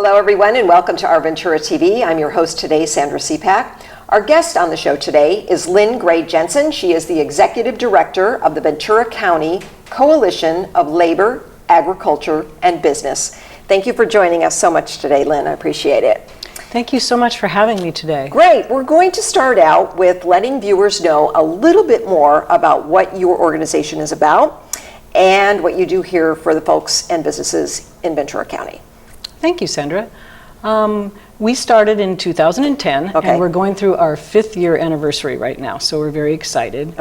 Hello everyone and welcome to Our Ventura TV. I'm your host today, Sandra Siepak. Our guest on the show today is Lynn Gray Jensen. She is the Executive Director of the Ventura County Coalition of Labor, Agriculture, and Business. Thank you for joining us so much today, Lynn. I appreciate it. Thank you so much for having me today. Great. We're going to start out with letting viewers know a little bit more about what your organization is about and what you do here for the folks and businesses in Ventura County. Thank you, Sandra. We started in 2010, and we're going through our 5th year anniversary right now, so we're very excited.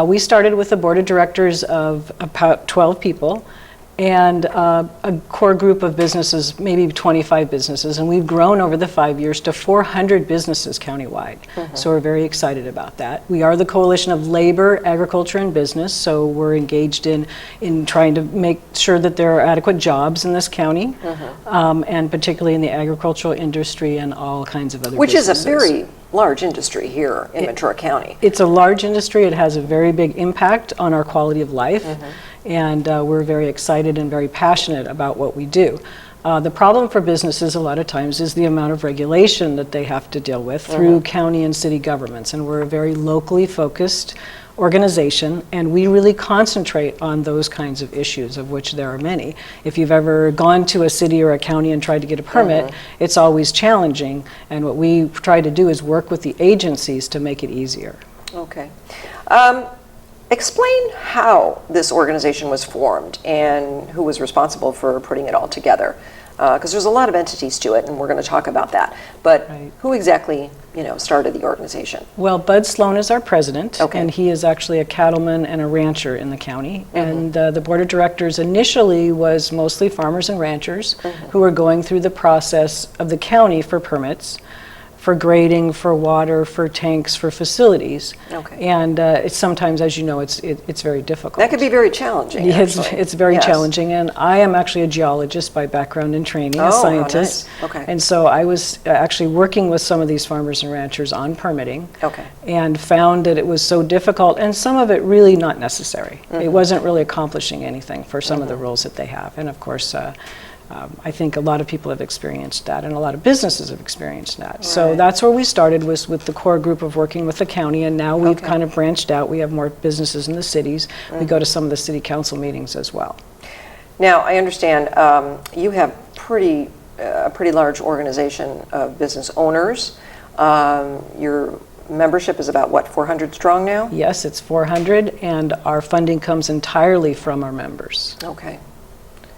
We started with a board of directors of about 12 people and a core group of businesses, maybe 25 businesses, and we've grown over the 5 years to 400 businesses countywide. So we're very excited about that. We are the Coalition of Labor, Agriculture, and Business, so we're engaged in trying to make sure that there are adequate jobs in this county, and particularly in the agricultural industry and all kinds of other businesses. Which is a very large industry here in Ventura County. It's a large industry. It has a very big impact on our quality of life. And we're very excited and very passionate about what we do. The problem for businesses a lot of times is the amount of regulation that they have to deal with through county and city governments. And we're a very locally focused organization, and we really concentrate on those kinds of issues, of which there are many. If you've ever gone to a city or a county and tried to get a permit, it's always challenging. And what we try to do is work with the agencies to make it easier. Okay. Explain how this organization was formed and who was responsible for putting it all together. Because there's a lot of entities to it, and we're going to talk about that. But who exactly, started the organization? Well, Bud Sloan is our president, and he is actually a cattleman and a rancher in the county. And the board of directors initially was mostly farmers and ranchers who were going through the process of the county for permits, for grading, for water, for tanks, for facilities. And it's sometimes, as you know, it's very difficult. That could be very challenging. It's very challenging, and I am actually a geologist by background and training, a scientist. And so I was actually working with some of these farmers and ranchers on permitting, and found that it was so difficult, and some of it really not necessary. It wasn't really accomplishing anything for some of the rules that they have, and of course, I think a lot of people have experienced that, and a lot of businesses have experienced that. So that's where we started, was with the core group of working with the county, and now we've kind of branched out. We have more businesses in the cities. We go to some of the city council meetings as well. Now, I understand you have a pretty large organization of business owners. Your membership is about, what, 400 strong now? Yes, it's 400, and our funding comes entirely from our members.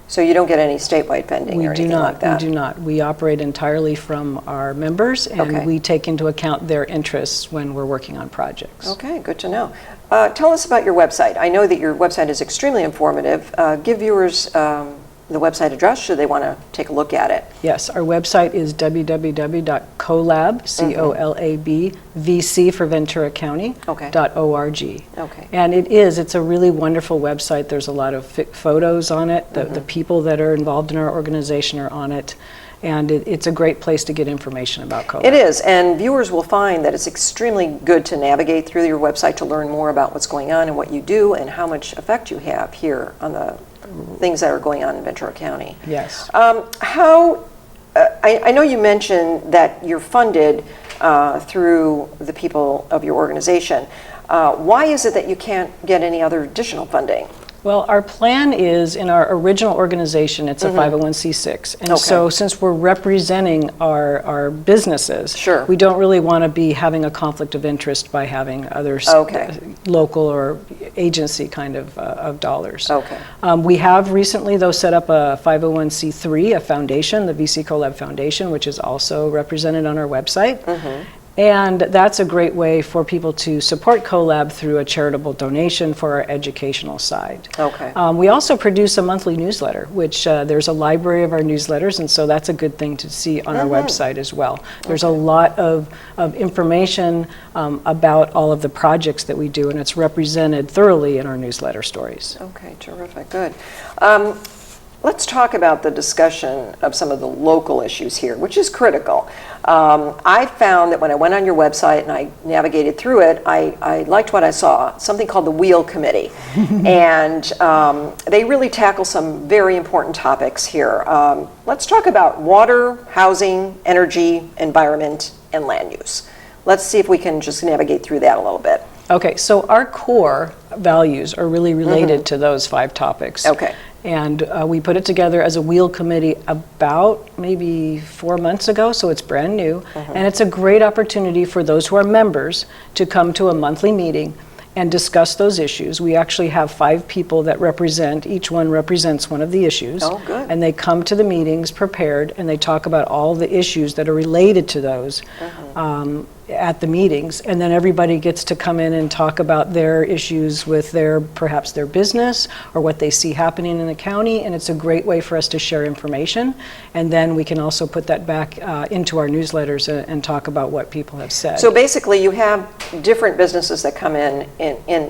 So you don't get any statewide funding or anything like that? We do not. We operate entirely from our members, and we take into account their interests when we're working on projects. Okay, good to know. Tell us about your website. I know that your website is extremely informative. Give viewers the website address should they want to take a look at it. Yes, our website is www.CoLAB, C-O-L-A-B, VC for Ventura County, .org. And it's a really wonderful website. There's a lot of photos on it. The people that are involved in our organization are on it. And it's a great place to get information about CoLAB. It is, and viewers will find that it's extremely good to navigate through your website to learn more about what's going on and what you do and how much effect you have here on the things that are going on in Ventura County. Yes. I know you mentioned that you're funded through the people of your organization. Why is it that you can't get any other additional funding? Well, our plan is, in our original organization, it's a 501c6. And so since we're representing our businesses, we don't really want to be having a conflict of interest by having other local or agency kind of dollars. We have recently, though, set up a 501c3, a foundation, the VC CoLAB Foundation, which is also represented on our website. And that's a great way for people to support CoLAB through a charitable donation for our educational side. We also produce a monthly newsletter, which there's a library of our newsletters, and so that's a good thing to see on our website as well. There's a lot of information about all of the projects that we do, and it's represented thoroughly in our newsletter stories. Okay, terrific, good. Let's talk about the discussion of some of the local issues here, which is critical. I found that when I went on your website and I navigated through it, I liked what I saw, something called the Wheel Committee. And they really tackle some very important topics here. Let's talk about water, housing, energy, environment, and land use. Let's see if we can just navigate through that a little bit. Okay, so our core values are really related to those 5 topics. Okay. And we put it together as a wheel committee about maybe 4 months ago, so it's brand new. And it's a great opportunity for those who are members to come to a monthly meeting and discuss those issues. We actually have 5 people that represent, each one represents one of the issues. Oh, good. And they come to the meetings prepared and they talk about all the issues that are related to those at the meetings. And then everybody gets to come in and talk about their issues with perhaps their business or what they see happening in the county. And it's a great way for us to share information. And then we can also put that back into our newsletters and talk about what people have said. So basically you have different businesses that come in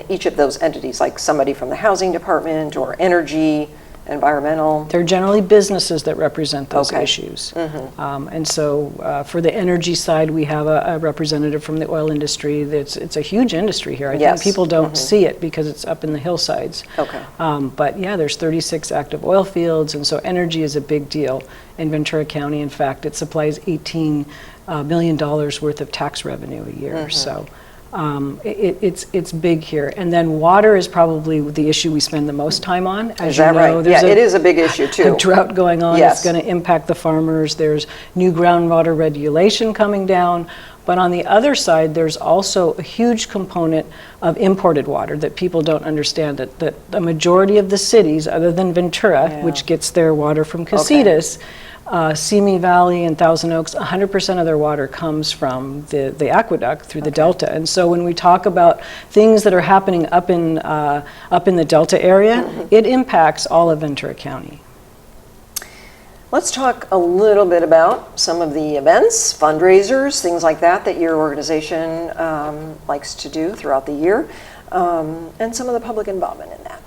each of those entities, like somebody from the housing department or energy, environmental. They're generally businesses that represent those issues. And so for the energy side, we have a representative from the oil industry. It's a huge industry here. I think people don't see it because it's up in the hillsides. But yeah, there's 36 active oil fields, and so energy is a big deal in Ventura County. In fact, it supplies $18 million worth of tax revenue a year. So it's big here. And then water is probably the issue we spend the most time on. As is that right? Yeah, it is a big issue too. A drought going on. It's going to impact the farmers. There's new groundwater regulation coming down. But on the other side, there's also a huge component of imported water that people don't understand. That the majority of the cities, other than Ventura, which gets their water from Casitas, Simi Valley and Thousand Oaks, 100% of their water comes from the aqueduct through the Delta. And so when we talk about things that are happening up in the Delta area, it impacts all of Ventura County. Let's talk a little bit about some of the events, fundraisers, things like that your organization likes to do throughout the year, and some of the public involvement in that.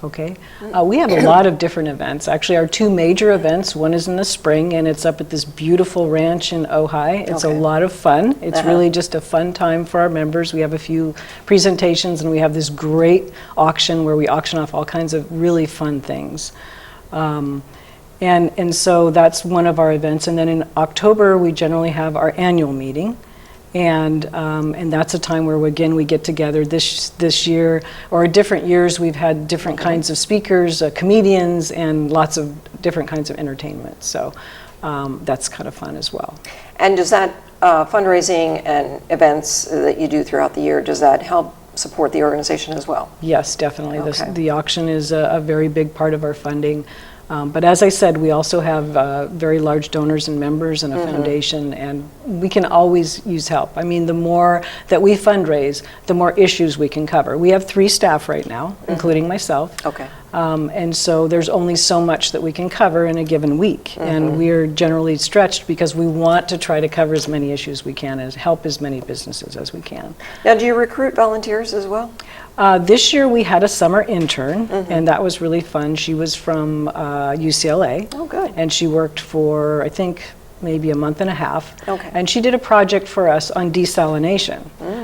Okay. We have a lot of different events. Actually, our 2 major events, one is in the spring, and it's up at this beautiful ranch in Ojai. It's a lot of fun. It's really just a fun time for our members. We have a few presentations, and we have this great auction where we auction off all kinds of really fun things. And so that's one of our events. And then in October, we generally have our annual meeting. And that's a time where, again, we get together. This year, or different years, we've had different kinds of speakers, comedians, and lots of different kinds of entertainment. So that's kind of fun as well. And does that fundraising and events that you do throughout the year, does that help support the organization as well? Yes, definitely. The auction is a very big part of our funding. But as I said, we also have very large donors and members and a foundation, and we can always use help. I mean, the more that we fundraise, the more issues we can cover. We have 3 staff right now, including myself. And so there's only so much that we can cover in a given week. And we're generally stretched because we want to try to cover as many issues we can and help as many businesses as we can. Now, do you recruit volunteers as well? This year we had a summer intern, and that was really fun. She was from UCLA. Oh, good. And she worked for, I think, maybe a month and a half. And she did a project for us on desalination,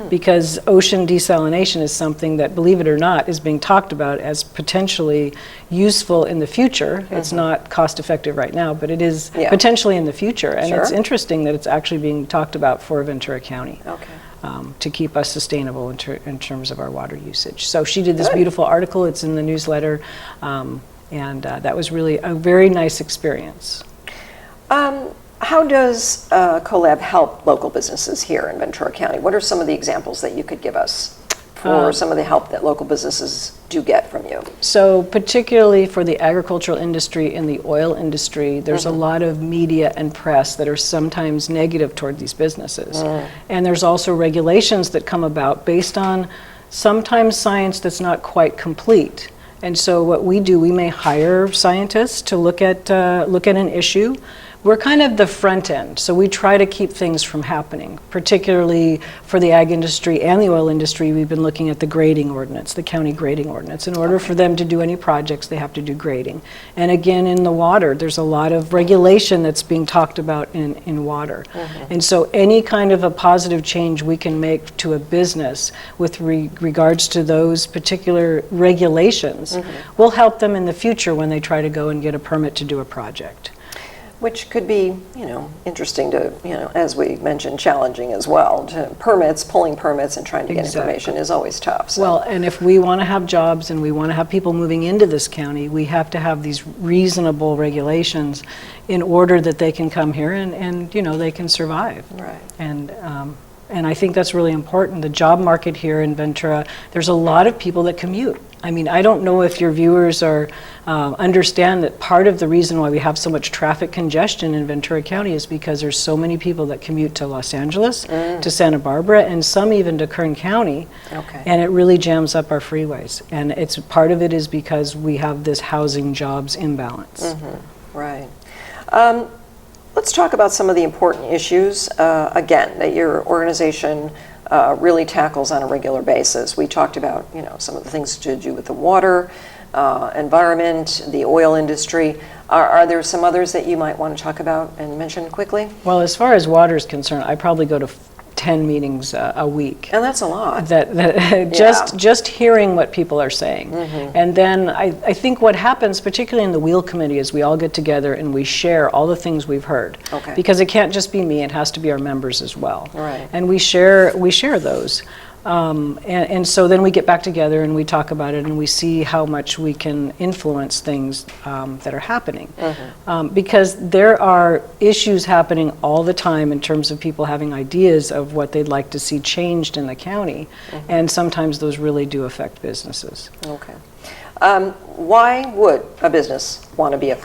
because ocean desalination is something that, believe it or not, is being talked about as potentially useful in the future. It's not cost effective right now, but it is potentially in the future. And it's interesting that it's actually being talked about for Ventura County. To keep us sustainable in terms of our water usage. So she did this beautiful article. It's in the newsletter, and that was really a very nice experience. How does CoLAB help local businesses here in Ventura County? What are some of the examples that you could give us for some of the help that local businesses do get from you? So particularly for the agricultural industry and the oil industry, there's a lot of media and press that are sometimes negative toward these businesses. And there's also regulations that come about based on sometimes science that's not quite complete. And so what we do, we may hire scientists to look at an issue. we're kind of the front end, so we try to keep things from happening, particularly for the ag industry and the oil industry. We've been looking at the grading ordinance, the county grading ordinance. In order for them to do any projects, they have to do grading. And again, in the water, there's a lot of regulation that's being talked about in water. And so any kind of a positive change we can make to a business with regards to those particular regulations will help them in the future when they try to go and get a permit to do a project. Which could be, interesting to, as we mentioned, challenging as well. Pulling permits and trying to get information is always tough. So. Well, and if we want to have jobs and we want to have people moving into this county, we have to have these reasonable regulations in order that they can come here and they can survive. Right. And I think that's really important. The job market here in Ventura, there's a lot of people that commute. I mean, I don't know if your viewers understand that part of the reason why we have so much traffic congestion in Ventura County is because there's so many people that commute to Los Angeles, to Santa Barbara, and some even to Kern County. Okay. And it really jams up our freeways. And part of it is because we have this housing jobs imbalance. Right. Let's talk about some of the important issues, again, that your organization really tackles on a regular basis. We talked about, some of the things to do with the water, environment, the oil industry. Are there some others that you might want to talk about and mention quickly? Well, as far as water is concerned, I probably go to 10 meetings a week. And that's a lot. Just hearing what people are saying. And then I think what happens, particularly in the Wheel Committee, is we all get together and we share all the things we've heard. Okay. Because it can't just be me, it has to be our members as well. Right. And we share those. And so then we get back together and we talk about it and we see how much we can influence things that are happening. Because there are issues happening all the time in terms of people having ideas of what they'd like to see changed in the county, and sometimes those really do affect businesses. Okay. Why would a business want to be a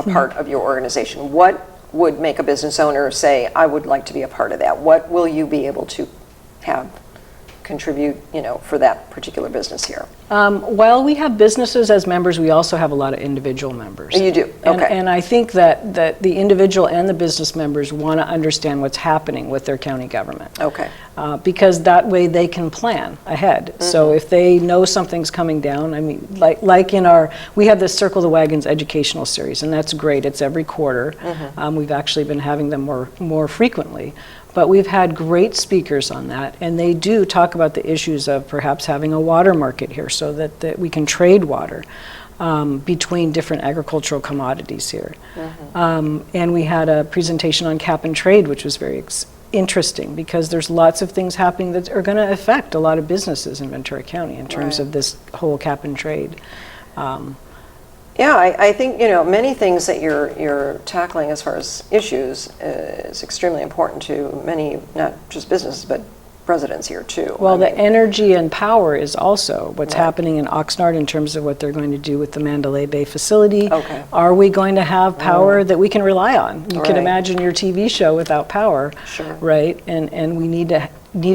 part of your organization? What would make a business owner say, I would like to be a part of that? What will you be able to contribute, for that particular business here? While we have businesses as members, we also have a lot of individual members. You do? Okay. And I think that the individual and the business members want to understand what's happening with their county government. Okay. Because that way they can plan ahead. So if they know something's coming down, I mean, like we have this Circle the Wagons educational series, and that's great. It's every quarter. We've actually been having them more frequently. But we've had great speakers on that, and they do talk about the issues of perhaps having a water market here so that we can trade water between different agricultural commodities here. And we had a presentation on cap and trade, which was very interesting because there's lots of things happening that are going to affect a lot of businesses in Ventura County in terms of this whole cap and trade. Yeah, I think, many things that you're tackling as far as issues is extremely important to many, not just businesses, but residents here too. Well, the energy and power is also what's happening in Oxnard in terms of what they're going to do with the Mandalay Bay facility. Okay. Are we going to have power that we can rely on? You can imagine your TV show without power, right? And we need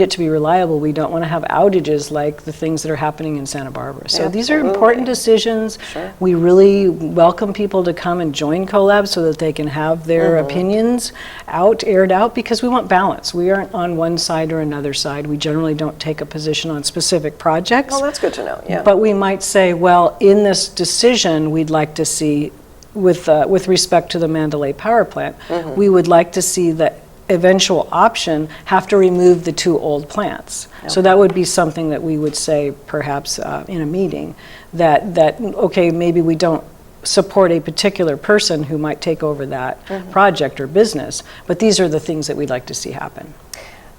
it to be reliable. We don't want to have outages like the things that are happening in Santa Barbara. So these are important decisions. We really welcome people to come and join CoLAB so that they can have their opinions aired out, because we want balance. We aren't on one side or another side. We generally don't take a position on specific projects. Well, that's good to know, yeah. But we might say, well, in this decision, we'd like to see, with respect to the Mandalay power plant, we would like to see that eventual option have to remove the 2 old plants. So that would be something that we would say perhaps in a meeting, that okay, maybe we don't support a particular person who might take over that project or business, but these are the things that we'd like to see happen.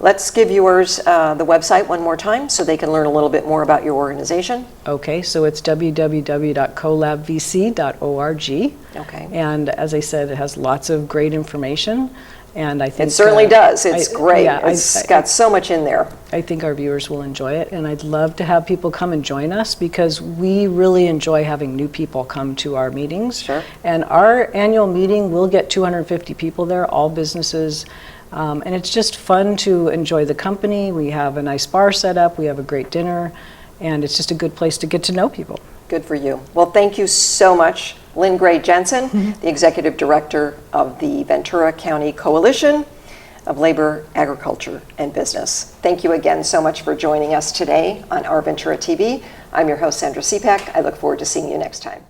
Let's give viewers the website one more time so they can learn a little bit more about your organization. Okay, so it's www.colabvc.org. Okay. And as I said, it has lots of great information. And I think it certainly does. It's great. It's got so much in there. I think our viewers will enjoy it, and I'd love to have people come and join us because we really enjoy having new people come to our meetings. Sure. And our annual meeting, we'll get 250 people there, all businesses. And it's just fun to enjoy the company. We have a nice bar set up. We have a great dinner, and it's just a good place to get to know people. Good for you. Well, thank you so much, Lynn Gray Jensen, the Executive Director of the Ventura County Coalition of Labor, Agriculture, and Business. Thank you again so much for joining us today on Our Ventura TV. I'm your host, Sandra Siepak. I look forward to seeing you next time.